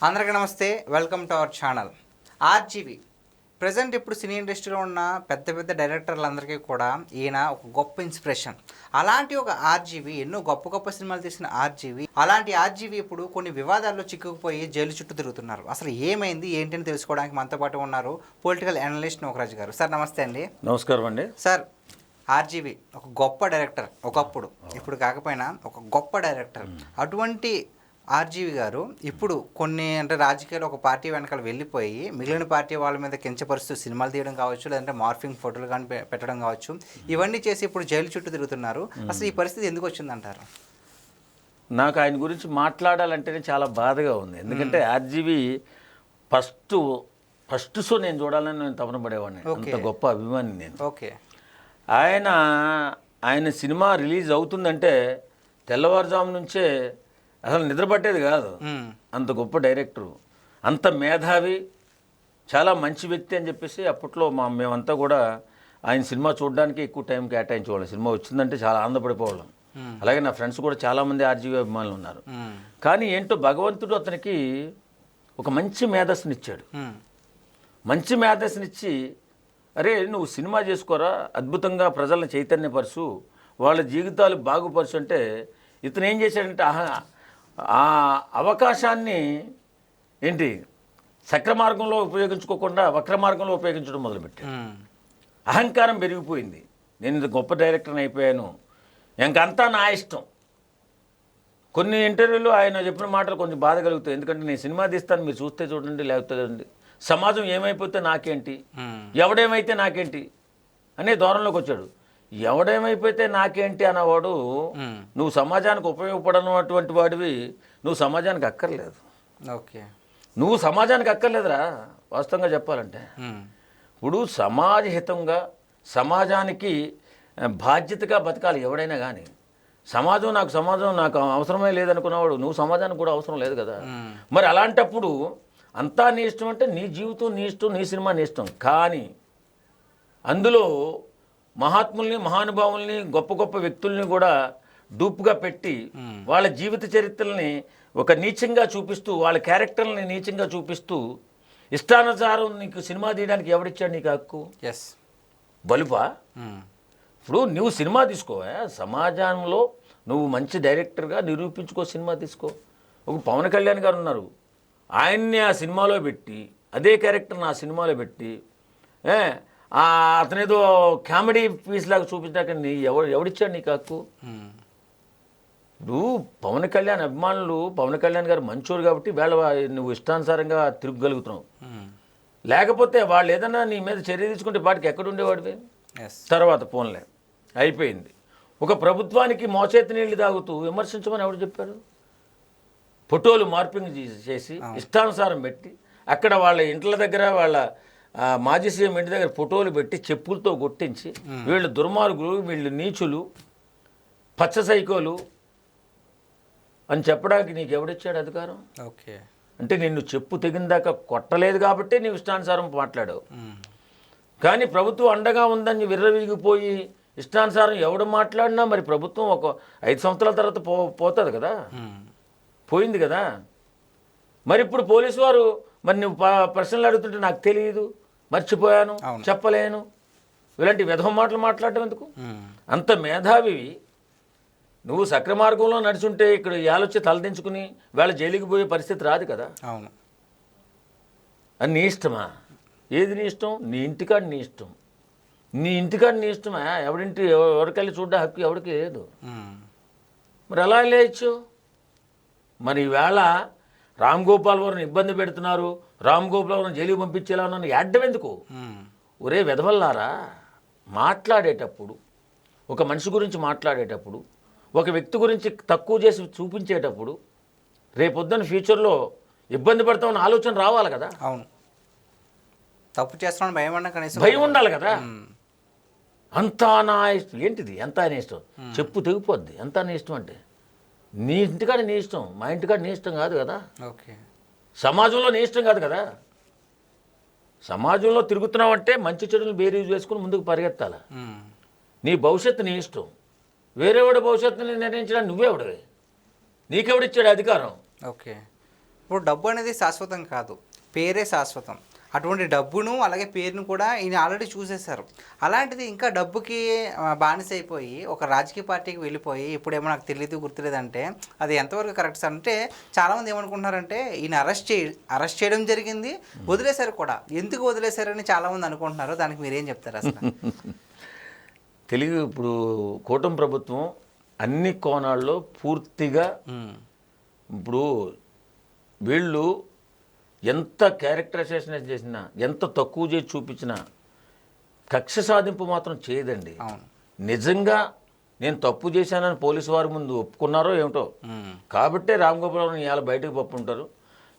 అందరికీ నమస్తే, welcome to our channel. RGV present ఇప్పుడు సినీ ఇండస్ట్రీలో ఉన్న పెద్ద పెద్ద డైరెక్టర్లందరికీ కూడా ఈయన ఒక గొప్ప ఇన్స్పిరేషన్. అలాంటి ఒక ఆర్జీవి ఎన్నో గొప్ప గొప్ప సినిమాలు తీసిన అలాంటి ఆర్జీవి ఇప్పుడు కొన్ని వివాదాల్లో చిక్కుకుపోయి జైలు చుట్టూ తిరుగుతున్నారు. అసలు ఏమైంది ఏంటని తెలుసుకోవడానికి మనతో పాటు ఉన్నారు పొలిటికల్ అనలిస్ట్ నోకరాజు గారు. సార్ నమస్తే అండి. నమస్కారం అండి. సార్, ఆర్జీవి ఒక గొప్ప డైరెక్టర్ ఒకప్పుడు, ఇప్పుడు కాకపోయినా ఒక గొప్ప డైరెక్టర్. అటువంటి ఆర్జీవి గారు ఇప్పుడు కొన్ని రాజకీయాలు ఒక పార్టీ వెనకాల వెళ్ళిపోయి మిగిలిన పార్టీ వాళ్ళ మీద కించపరుస్తూ సినిమాలు తీయడం కావచ్చు, లేదంటే మార్ఫింగ్ ఫోటోలు కానీ పెట్టడం కావచ్చు, ఇవన్నీ చేసి ఇప్పుడు జైలు చుట్టూ తిరుగుతున్నారు. అసలు ఈ పరిస్థితి ఎందుకు వచ్చిందంటారు? నాకు ఆయన గురించి మాట్లాడాలంటేనే చాలా బాధగా ఉంది. ఎందుకంటే ఆర్జీవి ఫస్ట్ షో నేను చూడాలని నేను తపన పడేవాడిని. అంత గొప్ప అభిమాని నేను. ఓకే. ఆయన సినిమా రిలీజ్ అవుతుందంటే తెల్లవారుజాము నుంచే అసలు నిద్ర పట్టేది కాదు. అంత గొప్ప డైరెక్టరు, అంత మేధావి, చాలా మంచి వ్యక్తి అని చెప్పేసి అప్పట్లో మేమంతా కూడా ఆయన సినిమా చూడడానికి ఎక్కువ టైం కేటాయించేవాళ్ళం. సినిమా వచ్చిందంటే చాలా ఆనందపడిపోవాళ్ళం. అలాగే నా ఫ్రెండ్స్ కూడా చాలామంది ఆర్జీవి అభిమానులు ఉన్నారు. కానీ ఏంటో భగవంతుడు అతనికి ఒక మంచి మేధస్సునిచ్చాడు. మంచి మేధస్సునిచ్చి, అరే నువ్వు సినిమా చేసుకోరా, అద్భుతంగా ప్రజలను చైతన్యపరుచు, వాళ్ళ జీవితాలు బాగుపరచు అంటే ఇతను ఏం చేశాడంటే ఆ అవకాశాన్ని ఏంటి సక్రమార్గంలో ఉపయోగించుకోకుండా వక్రమార్గంలో ఉపయోగించడం మొదలుపెట్టాడు. అహంకారం పెరిగిపోయింది. నేను ఇది గొప్ప డైరెక్టర్ని అయిపోయాను, ఇంకంతా నా ఇష్టం. కొన్ని ఇంటర్వ్యూలో ఆయన చెప్పిన మాటలు కొంచెం బాధ కలుగుతాయి. ఎందుకంటే నేను సినిమా తీస్తాను, మీరు చూస్తే చూడండి, లేకపోతే చూడండి, సమాజం ఏమైపోతే నాకేంటి, ఎవడేమైతే నాకేంటి అనే ధోరణిలోకి వచ్చాడు. ఎవడేమైపోతే నాకేంటి అన్నవాడు నువ్వు సమాజానికి ఉపయోగపడనటువంటి వాడివి, నువ్వు సమాజానికి అక్కర్లేదు. ఓకే, నువ్వు సమాజానికి అక్కర్లేదురా వాస్తవంగా చెప్పాలంటే. ఇప్పుడు సమాజహితంగా సమాజానికి బాధ్యతగా బతకాలి ఎవడైనా కానీ. సమాజం నాకు అవసరమే లేదనుకున్నవాడు నువ్వు సమాజానికి కూడా అవసరం లేదు కదా. మరి అలాంటప్పుడు అంతా నీ ఇష్టం అంటే నీ జీవితం నీ ఇష్టం, నీ సినిమా నీ ఇష్టం. కానీ అందులో మహాత్ముల్ని, మహానుభావుల్ని, గొప్ప గొప్ప వ్యక్తుల్ని కూడా డూప్గా పెట్టి వాళ్ళ జీవిత చరిత్రల్ని ఒక నీచంగా చూపిస్తూ, వాళ్ళ క్యారెక్టర్ని నీచంగా చూపిస్తూ, ఇష్టానుసారం నీకు సినిమా తీయడానికి ఎవడిచ్చాడు నీకు హక్కు? ఎస్, బలుపా? ఇప్పుడు నువ్వు సినిమా తీసుకోవా, సమాజంలో నువ్వు మంచి డైరెక్టర్గా నిరూపించుకో, సినిమా తీసుకో. ఒక పవన్ కళ్యాణ్ గారు ఉన్నారు, ఆయన్ని ఆ సినిమాలో పెట్టి, అదే క్యారెక్టర్ని ఆ సినిమాలో పెట్టి అతనేదో కామెడీ పీస్ లాగా చూపించాక ఎవడిచ్చాడు నీకు హక్కు? ఇప్పుడు పవన్ కళ్యాణ్ అభిమానులు, పవన్ కళ్యాణ్ గారు మంచోరు కాబట్టి వేళ నువ్వు ఇష్టానుసారంగా తిరగగలుగుతున్నావు. లేకపోతే వాళ్ళు ఏదన్నా నీ మీద చర్య తీసుకుంటే వాటికి ఎక్కడుండేవాడివి? తర్వాత ఫోన్లే అయిపోయింది. ఒక ప్రభుత్వానికి మోచేతి నీళ్ళు తాగుతూ విమర్శించమని ఎవడు చెప్పాడు? ఫోటోలు మార్పింగ్ చేసి ఇష్టానుసారం పెట్టి, అక్కడ వాళ్ళ ఇంట్ల దగ్గర, వాళ్ళ మాజీ సీఎం ఇంటి దగ్గర ఫోటోలు పెట్టి చెప్పులతో కొట్టించి, వీళ్ళు దుర్మార్గులు, వీళ్ళు నీచులు, పచ్చ సైకోలు అని చెప్పడానికి నీకు ఎవడిచ్చాడు అధికారం? ఓకే. అంటే నిన్ను చెప్పు తెగిందాకా కొట్టలేదు కాబట్టి నీవు ఇష్టానుసారం మాట్లాడావు. కానీ ప్రభుత్వం అండగా ఉందని విర్రవీగిపోయి ఇష్టానుసారం ఎవడు మాట్లాడినా మరి ప్రభుత్వం ఒక 5 సంవత్సరాల తర్వాత పోతుంది కదా, పోయింది కదా. మరి ఇప్పుడు పోలీసు వారు మరి నువ్వు ప్రశ్నలు అడుగుతుంటే నాకు తెలియదు, మర్చిపోయాను, చెప్పలేను, ఇలాంటి విధవ మాటలు మాట్లాడటం ఎందుకు? అంత మేధావి నువ్వు సక్రమార్గంలో నడుచుంటే ఇక్కడ యాలొచ్చి తలదించుకుని వేళ జైలుకి పోయే పరిస్థితి రాదు కదా. అవును. అది నీ ఇష్టమా? ఏది నీ ఇష్టం? నీ ఇంటికాడ నీ ఇష్టం. నీ ఇంటికాడ నీ ఇష్టమా? ఎవరికెళ్ళి చూడ్డా హక్కు ఎవరికి లేదు. మరి ఎలా లేయచ్చు? మరి ఈవేళ రామ్ గోపాల్ వర్మని ఇబ్బంది పెడుతున్నారు, రామ్ గోపాల్ వర్మని జైలుకి పంపించేలా ఉన్నాను అడ్డం ఎందుకు? ఒరే వెధవల్లారా, మాట్లాడేటప్పుడు, ఒక మనిషి గురించి మాట్లాడేటప్పుడు, ఒక వ్యక్తి గురించి తక్కువ చేసి చూపించేటప్పుడు రేపొద్దున ఫ్యూచర్లో ఇబ్బంది పడతామని ఆలోచన రావాలి కదా. అవును, తప్పు చేస్తున్నాను భయం ఉండాలి కదా. అంతా నా ఇష్టం ఏంటిది? అంతా నీ ఇష్టం చెప్పు తెగిపోద్ది. అంతా నీ ఇష్టం అంటే నీ ఇంటికాడ నీ ఇష్టం, మా ఇంటికాడ నీ ఇష్టం కాదు కదా. ఓకే. సమాజంలో నీ ఇష్టం కాదు కదా. సమాజంలో తిరుగుతున్నావు అంటే మంచి చెడులు బేరీజ్ వేసుకుని ముందుకు పరిగెత్తాలి. నీ భవిష్యత్తు నీ ఇష్టం. వేరేవాడి భవిష్యత్తుని నిర్ణయించడానికి నువ్వేవాడివి, నీకెవడిచ్చాడు అధికారం? ఓకే. ఇప్పుడు డబ్బు అనేది శాశ్వతం కాదు, పేరే శాశ్వతం. అటువంటి డబ్బును అలాగే పేరును కూడా ఈయన ఆల్రెడీ చూసేశారు. అలాంటిది ఇంకా డబ్బుకి బానిస అయిపోయి ఒక రాజకీయ పార్టీకి వెళ్ళిపోయి ఇప్పుడేమో నాకు తెలియదు గుర్తులేదంటే అది ఎంతవరకు కరెక్ట్ సార్? అంటే చాలామంది ఏమనుకుంటున్నారంటే ఈయన అరెస్ట్ చేయడం జరిగింది, వదిలేశారు కూడా. ఎందుకు వదిలేశారని చాలామంది అనుకుంటున్నారు. దానికి మీరేం చెప్తారు అసలు? తెలుగు ఇప్పుడు కూటమి ప్రభుత్వం అన్ని కోణాల్లో పూర్తిగా ఇప్పుడు వీళ్ళు ఎంత క్యారెక్టరైజేషన్ చేసినా, ఎంత తక్కువ చేసి చూపించినా కక్ష సాధింపు మాత్రం చేయదండి. నిజంగా నేను తప్పు చేశానని పోలీసు వారి ముందు ఒప్పుకున్నారో ఏమిటో, కాబట్టే రామ్ గోపాల్ వర్మ ఇవాళ బయటకు పంపుంటారు.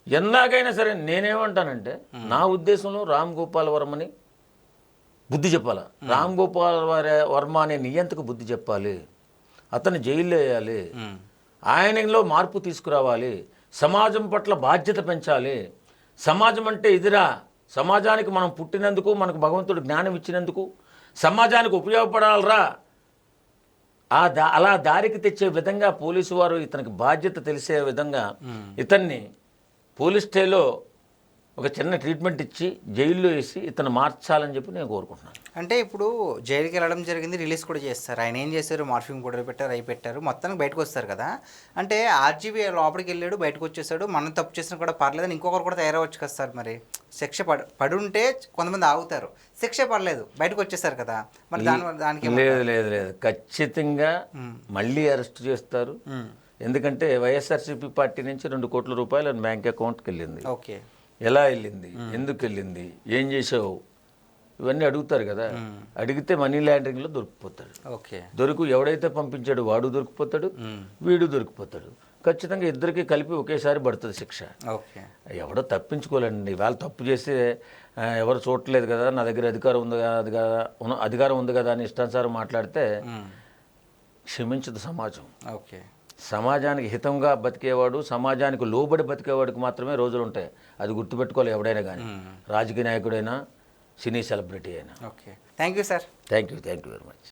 ఎందాకైనా సరే నేనేమంటానంటే, నా ఉద్దేశంలో రామ్ గోపాల్ వర్మని బుద్ధి చెప్పాలి. రామ్ గోపాల్ వర్మ అనే నియంతకు బుద్ధి చెప్పాలి. అతన్ని జైల్లో వేయాలి. ఆయనలో మార్పు తీసుకురావాలి. సమాజం పట్ల బాధ్యత పెంచాలి. సమాజం అంటే ఇదిరా, సమాజానికి మనం పుట్టినందుకు, మనకు భగవంతుడు జ్ఞానం ఇచ్చినందుకు సమాజానికి ఉపయోగపడాలరా, అలా దారికి తెచ్చే విధంగా పోలీసు వారు ఇతనికి బాధ్యత తెలిసే విధంగా ఇతన్ని పోలీస్ స్టేలో ఒక చిన్న ట్రీట్మెంట్ ఇచ్చి జైల్లో వేసి ఇతను మార్చాలని చెప్పి నేను కోరుకుంటున్నాను. అంటే ఇప్పుడు జైలుకి వెళ్ళడం జరిగింది, రిలీజ్ కూడా చేస్తారు. ఆయన ఏం చేశారు? మార్ఫింగ్ పౌడర్ పెట్టారు, అవి పెట్టారు, మొత్తానికి బయటకు వస్తారు కదా. అంటే ఆర్జీవీ లోపలికి వెళ్ళాడు, బయటకు వచ్చేసాడు, మనం తప్పు చేసినా కూడా పర్లేదని ఇంకొకరు కూడా తయారవచ్చు కదా సార్. మరి శిక్ష పడుంటే కొంతమంది ఆగుతారు, శిక్ష పడలేదు, బయటకు వచ్చేసారు కదా. మరి దానికి లేదు లేదు లేదు ఖచ్చితంగా మళ్ళీ అరెస్ట్ చేస్తారు. ఎందుకంటే వైఎస్ఆర్సీపీ పార్టీ నుంచి 2 కోట్ల రూపాయలు బ్యాంక్ అకౌంట్కి వెళ్ళింది. ఓకే, ఎలా వెళ్ళింది, ఎందుకు వెళ్ళింది, ఏం చేసావు, ఇవన్నీ అడుగుతారు కదా. అడిగితే మనీ లాండరింగ్లో దొరికిపోతాడు. ఓకే, ఎవడైతే పంపించాడు వాడు దొరికిపోతాడు, వీడు దొరికిపోతాడు. ఖచ్చితంగా ఇద్దరికి కలిపి ఒకేసారి పడుతుంది శిక్ష. ఓకే, ఎవడో తప్పించుకోలేండి. వాళ్ళు తప్పు చేస్తే ఎవరు చూడలేదు కదా, నా దగ్గర అధికారం ఉంది కదా, అధికారం ఉంది కదా అని ఇష్టానుసారం మాట్లాడితే క్షమించదు సమాజం. ఓకే, సమాజానికి హితంగా బతికేవాడు, సమాజానికి లోబడి బతికేవాడికి మాత్రమే రోజులు ఉంటాయి. అది గుర్తుపెట్టుకోవాలి ఎవడైనా కానీ, రాజకీయ నాయకుడైనా, సినీ సెలబ్రిటీ అయినా. Okay, thank you sir. Thank you very much.